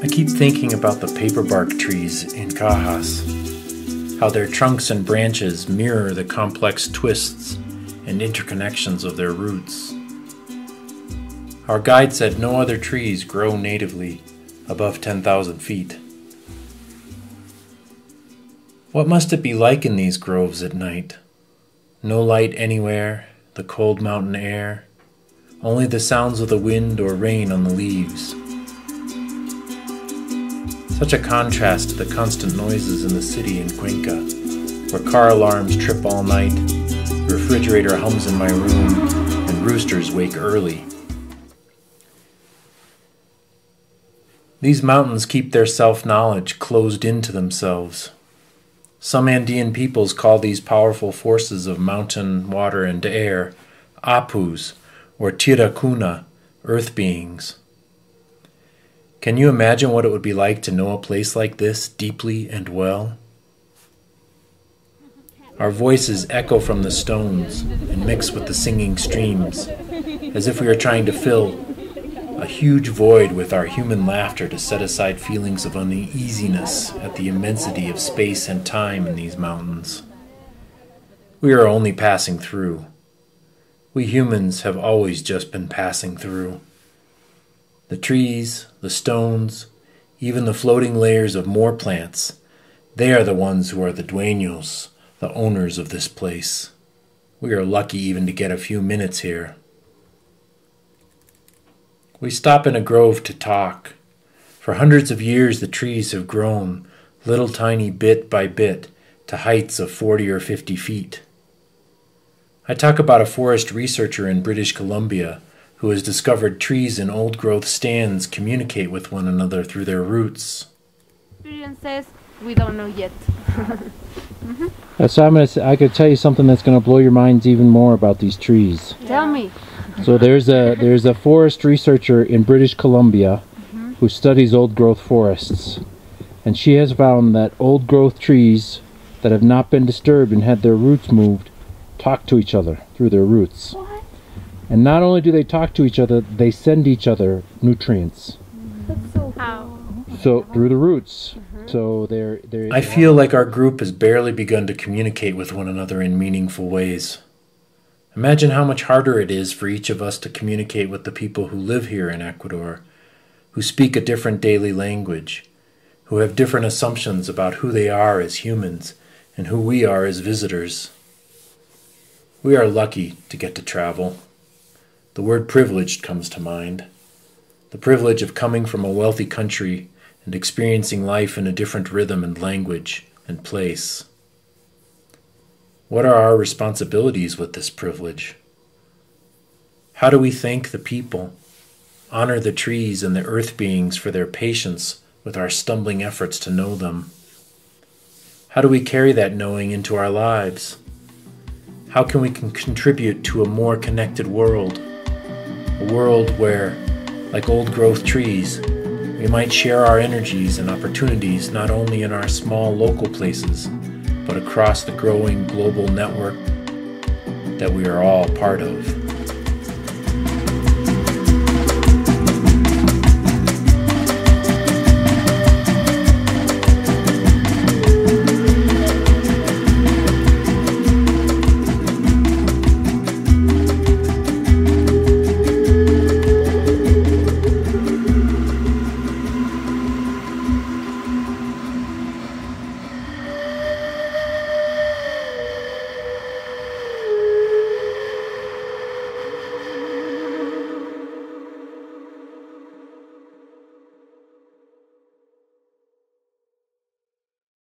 I keep thinking about the paperbark trees in Cajas, how their trunks and branches mirror the complex twists and interconnections of their roots. Our guide said no other trees grow natively above 10,000 feet. What must it be like in these groves at night? No light anywhere, the cold mountain air, only the sounds of the wind or rain on the leaves. Such a contrast to the constant noises in the city in Cuenca, where car alarms trip all night, the refrigerator hums in my room, and roosters wake early. These mountains keep their self-knowledge closed into themselves. Some Andean peoples call these powerful forces of mountain, water, and air apus, or tiracuna, earth beings. Can you imagine what it would be like to know a place like this deeply and well? Our voices echo from the stones and mix with the singing streams, as if we are trying to fill a huge void with our human laughter to set aside feelings of uneasiness at the immensity of space and time in these mountains. We are only passing through. We humans have always just been passing through. The trees, the stones, even the floating layers of more plants, they are the ones who are the dueños, the owners of this place. We are lucky even to get a few minutes here. We stop in a grove to talk. For hundreds of years the trees have grown, little tiny bit by bit, to heights of 40 or 50 feet. I talk about a forest researcher in British Columbia who has discovered trees in old-growth stands communicate with one another through their roots. Experiences we don't know yet. So I could tell you something that's going to blow your minds even more about these trees. Tell me. So there's a forest researcher in British Columbia who studies old-growth forests, and she has found that old-growth trees that have not been disturbed and had their roots moved talk to each other through their roots. What? And not only do they talk to each other, they send each other nutrients. That's so cool. So through the roots. So they're I feel like our group has barely begun to communicate with one another in meaningful ways. Imagine how much harder it is for each of us to communicate with the people who live here in Ecuador, who speak a different daily language, who have different assumptions about who they are as humans and who we are as visitors. We are lucky to get to travel. The word privileged comes to mind. The privilege of coming from a wealthy country and experiencing life in a different rhythm and language and place. What are our responsibilities with this privilege? How do we thank the people, honor the trees and the earth beings for their patience with our stumbling efforts to know them? How do we carry that knowing into our lives? How can we contribute to a more connected world? A world where, like old-growth trees, we might share our energies and opportunities not only in our small local places, but across the growing global network that we are all part of.